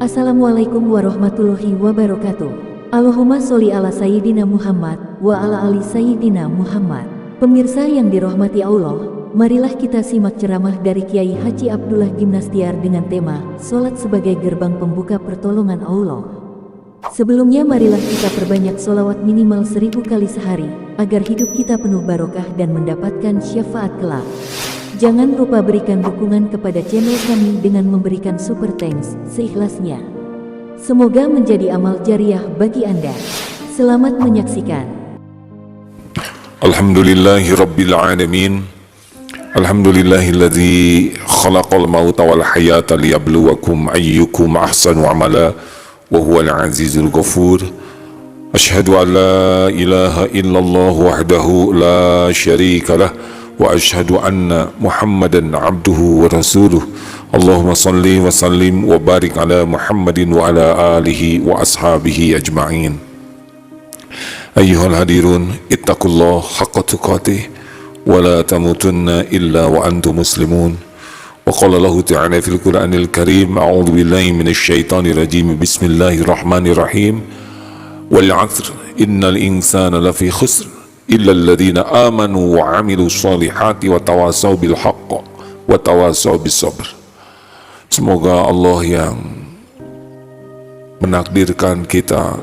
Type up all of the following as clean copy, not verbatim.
Assalamualaikum warahmatullahi wabarakatuh. Allahumma sholli ala Sayyidina Muhammad wa ala ali Sayyidina Muhammad. Pemirsa yang dirahmati Allah, marilah kita simak ceramah dari Kiai Haji Abdullah Gimnastiar dengan tema Salat sebagai gerbang pembuka pertolongan Allah. Sebelumnya marilah kita perbanyak sholawat minimal 1000 kali sehari, agar hidup kita penuh barokah dan mendapatkan syafaat kelak. Jangan lupa berikan dukungan kepada channel kami dengan memberikan super thanks seikhlasnya. Semoga menjadi amal jariah bagi Anda. Selamat menyaksikan. Alhamdulillahi Rabbil Alamin. Alhamdulillahilladzi khalaqal mauta wal hayata liyabluwakum ayyukum ahsanu amala wa huwal azizul ghafur. Ashhadu an la ilaha illallah wahdahu la syarika lah wa ashhadu anna Muhammadan abduhu wa rasuluh. Allahumma salli wa sallim wa barik ala Muhammadin wa ala alihi wa ashabihi ajma'in. Ayyuhal hadirun, ittaqullah haqqa tuqatih wa la tamutunna illa wa antum muslimun. Wa qala lahu ta'ala fil Qur'anil Karim, a'udzu billahi minasy syaithanir rajim. Bismillahirrahmanirrahim. Wal 'asr innal insana lafi khusr illa alladhina amanu wa 'amilus shalihati wa tawasaw bil haqq wa tawasaw bis sabr. Semoga Allah yang menakdirkan kita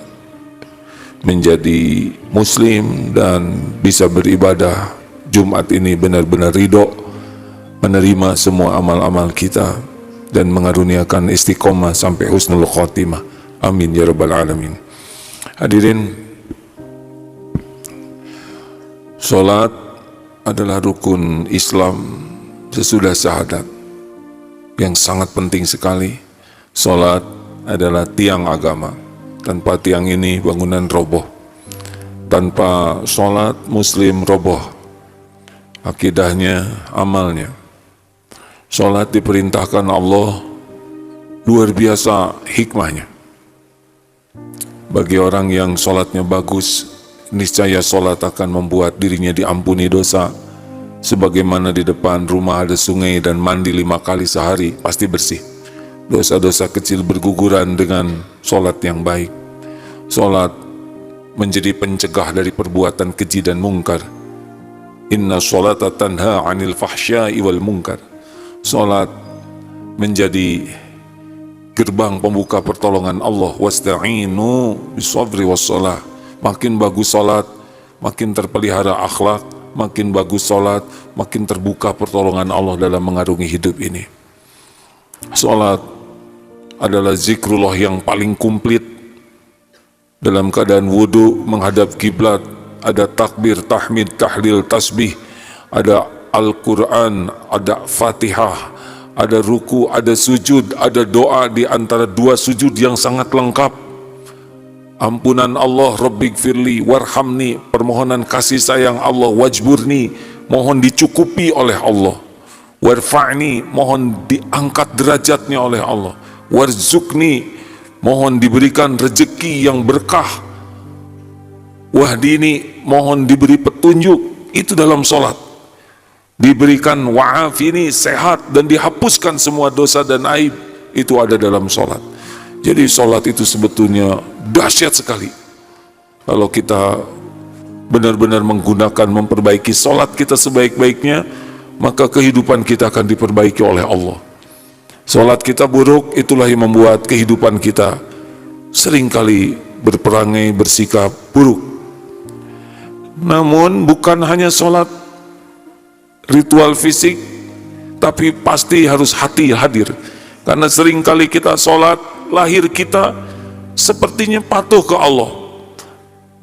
menjadi muslim dan bisa beribadah Jumat ini benar-benar ridho, menerima semua amal-amal kita dan mengaruniakan istiqomah sampai husnul khotimah. Amin ya rabbal alamin. Hadirin, salat adalah rukun Islam sesudah syahadat yang sangat penting sekali. Salat adalah tiang agama. Tanpa tiang ini bangunan roboh. Tanpa salat muslim roboh akidahnya, amalnya. Salat diperintahkan Allah, luar biasa hikmahnya. Bagi orang yang salatnya bagus, niscaya salat akan membuat dirinya diampuni dosa. Sebagaimana di depan rumah ada sungai dan mandi 5 kali sehari, pasti bersih. Dosa-dosa kecil berguguran dengan salat yang baik. Salat menjadi pencegah dari perbuatan keji dan mungkar. Inna sholata tanha 'anil fahsya'i wal munkar. Salat menjadi gerbang pembuka pertolongan Allah. Wasta'inu bisabri wassalah. Makin bagus salat, makin terpelihara akhlak. Makin bagus salat, makin terbuka pertolongan Allah dalam mengarungi hidup ini. Salat adalah zikrullah yang paling komplit. Dalam keadaan wudu menghadap kiblat, ada takbir, tahmid, tahlil, tasbih, ada Al-Quran, ada Fatihah, ada ruku, ada sujud, ada doa di antara 2 sujud yang sangat lengkap. Ampunan Allah, Rabbighfirli warhamni, permohonan kasih sayang Allah, wajburni, mohon dicukupi oleh Allah, warfa'ni, mohon diangkat derajatnya oleh Allah, warzukni, mohon diberikan rezeki yang berkah, wahdini, mohon diberi petunjuk. Itu dalam salat. Diberikan wa'afini, sehat dan dihapuskan semua dosa dan aib. Itu ada dalam salat. Jadi salat itu sebetulnya dahsyat sekali. Kalau kita benar-benar menggunakan, memperbaiki salat kita sebaik-baiknya, maka kehidupan kita akan diperbaiki oleh Allah. Salat kita buruk, itulah yang membuat kehidupan kita seringkali berperangai, bersikap buruk. Namun bukan hanya salat ritual fisik, tapi pasti harus hati hadir. Karena seringkali kita salat, lahir kita sepertinya patuh ke Allah.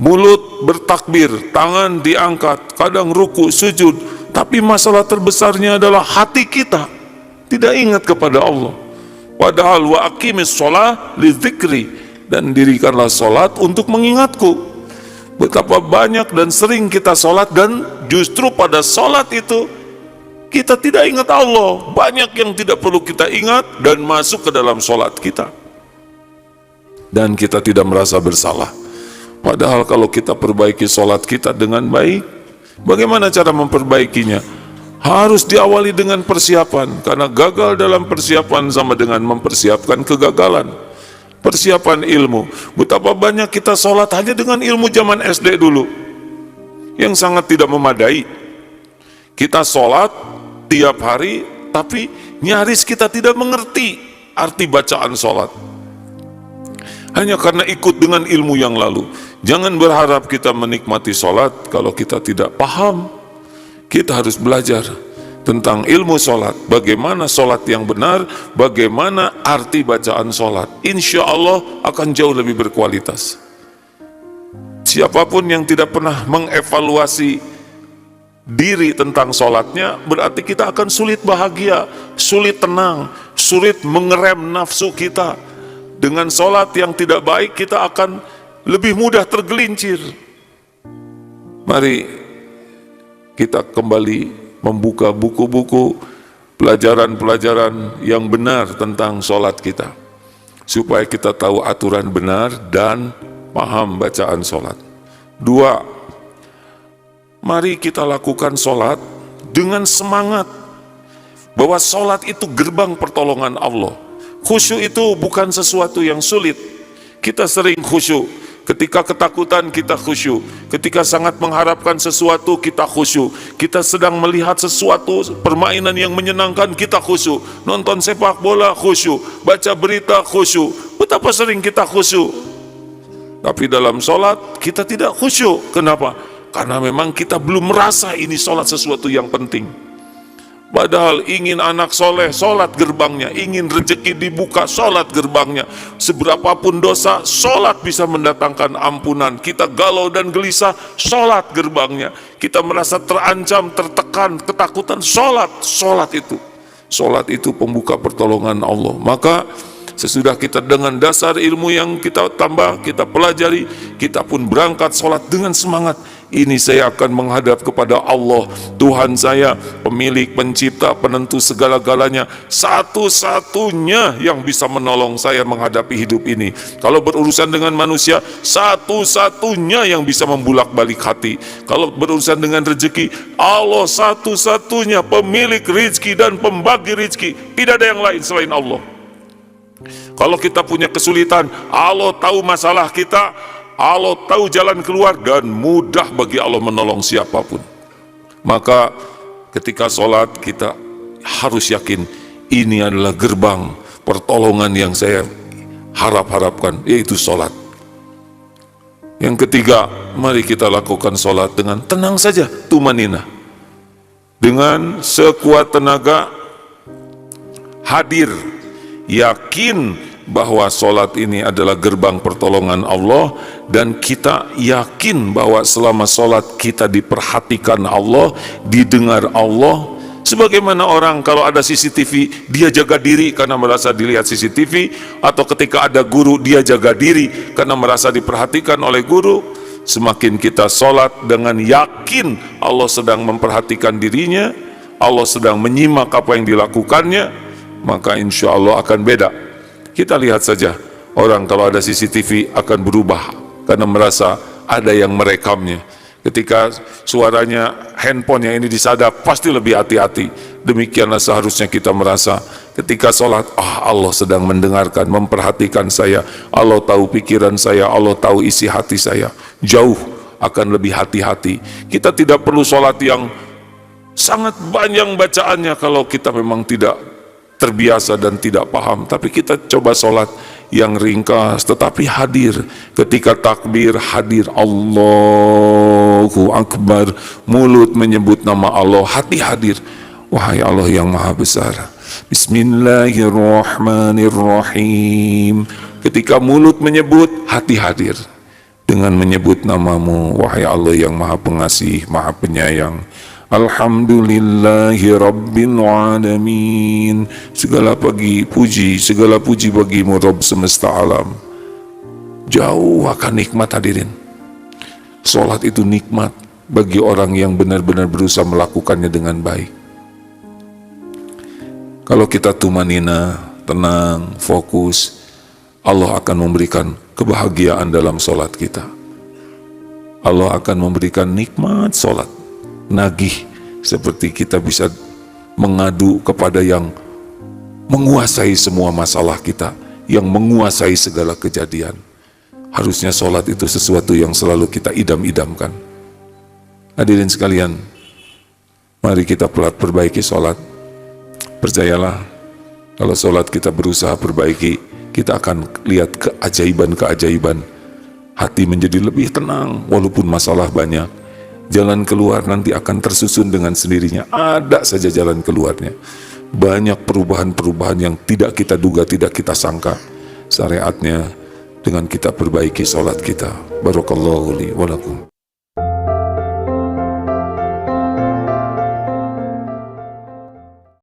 Mulut bertakbir, tangan diangkat, kadang ruku, sujud, tapi masalah terbesarnya adalah hati kita tidak ingat kepada Allah. Padahal wa aqimis shalah li dzikri, dan dirikanlah salat untuk mengingatku. Betapa banyak dan sering kita salat dan justru pada salat itu kita tidak ingat Allah. Banyak yang tidak perlu kita ingat dan masuk ke dalam salat kita, dan kita tidak merasa bersalah. Padahal kalau kita perbaiki salat kita dengan baik, bagaimana cara memperbaikinya? Harus diawali dengan persiapan, karena gagal dalam persiapan sama dengan mempersiapkan kegagalan. persiapan ilmu. Betapa banyak kita sholat hanya dengan ilmu zaman SD dulu, yang sangat tidak memadai. Kita sholat tiap hari, tapi nyaris kita tidak mengerti arti bacaan sholat, hanya karena ikut dengan ilmu yang lalu. Jangan berharap kita menikmati sholat kalau kita tidak paham. Kita harus belajar tentang ilmu sholat, bagaimana sholat yang benar, bagaimana arti bacaan sholat. Insya Allah akan jauh lebih berkualitas. Siapapun yang tidak pernah mengevaluasi diri tentang sholatnya, berarti kita akan sulit bahagia, sulit tenang, sulit mengerem nafsu kita. Dengan sholat yang tidak baik, kita akan lebih mudah tergelincir. Mari kita kembali membuka buku-buku pelajaran-pelajaran yang benar tentang sholat kita, supaya kita tahu aturan benar dan paham bacaan sholat. 2, mari kita lakukan sholat dengan semangat bahwa sholat itu gerbang pertolongan Allah. Khusyuk itu bukan sesuatu yang sulit. Kita sering khusyuk ketika ketakutan, kita khusyuk ketika sangat mengharapkan sesuatu, kita khusyuk. Kita sedang melihat sesuatu permainan yang menyenangkan, kita khusyuk. Nonton sepak bola khusyuk, baca berita khusyuk. Betapa sering kita khusyuk, tapi dalam sholat kita tidak khusyuk. Kenapa? Karena memang kita belum merasa ini sholat sesuatu yang penting. Padahal ingin anak soleh, sholat gerbangnya. Ingin rezeki dibuka, sholat gerbangnya. Seberapapun dosa, sholat bisa mendatangkan ampunan. Kita galau dan gelisah, sholat gerbangnya. Kita merasa terancam, tertekan, ketakutan, sholat itu. Sholat itu pembuka pertolongan Allah. Maka sesudah kita dengan dasar ilmu yang kita tambah, kita pelajari, kita pun berangkat sholat dengan semangat. Ini saya akan menghadap kepada Allah, Tuhan saya, pemilik, pencipta, penentu segala-galanya, satu-satunya yang bisa menolong saya menghadapi hidup ini. Kalau berurusan dengan manusia, satu-satunya yang bisa membulak-balik hati. Kalau berurusan dengan rezeki, Allah satu-satunya pemilik rezeki dan pembagi rezeki. Tidak ada yang lain selain Allah. Kalau kita punya kesulitan, Allah tahu masalah kita, Allah tahu jalan keluar, dan mudah bagi Allah menolong siapapun. Maka ketika sholat kita harus yakin ini adalah gerbang pertolongan yang saya harapkan, yaitu sholat. Yang ketiga, mari kita lakukan sholat dengan tenang saja, tumanina, dengan sekuat tenaga, hadir, yakin bahwa sholat ini adalah gerbang pertolongan Allah, dan kita yakin bahwa selama sholat kita diperhatikan Allah, didengar Allah. Sebagaimana orang kalau ada CCTV, dia jaga diri karena merasa dilihat CCTV, atau ketika ada guru, dia jaga diri karena merasa diperhatikan oleh guru. Semakin kita sholat dengan yakin Allah sedang memperhatikan dirinya, Allah sedang menyimak apa yang dilakukannya, maka insya Allah akan beda. Kita lihat saja, orang kalau ada CCTV akan berubah karena merasa ada yang merekamnya. Ketika suaranya handphone yang ini disadap, pasti lebih hati-hati. Demikianlah seharusnya kita merasa ketika sholat, Allah sedang mendengarkan, memperhatikan saya, Allah tahu pikiran saya, Allah tahu isi hati saya. Jauh akan lebih hati-hati. Kita tidak perlu sholat yang sangat panjang bacaannya kalau kita memang tidak terbiasa dan tidak paham, tapi kita coba sholat yang ringkas tetapi hadir. Ketika takbir, hadir Allahu Akbar, mulut menyebut nama Allah, hati hadir. Wahai Allah yang maha besar, Bismillahirrahmanirrahim. Ketika mulut menyebut, hati hadir dengan menyebut namamu, wahai Allah yang maha pengasih, maha penyayang. Alhamdulillahi Rabbil Alamin. Segala puji bagimu Rabb semesta alam. Jauh akan nikmat, hadirin. Sholat itu nikmat bagi orang yang benar-benar berusaha melakukannya dengan baik. Kalau kita tumanina, tenang, fokus, Allah akan memberikan kebahagiaan dalam sholat kita. Allah akan memberikan nikmat sholat, nagih, seperti kita bisa mengadu kepada yang menguasai semua masalah kita, yang menguasai segala kejadian. Harusnya sholat itu sesuatu yang selalu kita idam-idamkan. Hadirin sekalian, mari kita perbaiki sholat. Percayalah, kalau sholat kita berusaha perbaiki, kita akan lihat keajaiban-keajaiban. Hati menjadi lebih tenang walaupun masalah banyak. Jalan keluar nanti akan tersusun dengan sendirinya. Ada saja jalan keluarnya. Banyak perubahan-perubahan yang tidak kita duga, tidak kita sangka. Syariatnya dengan kita perbaiki sholat kita. Barakallahu li wa lakum.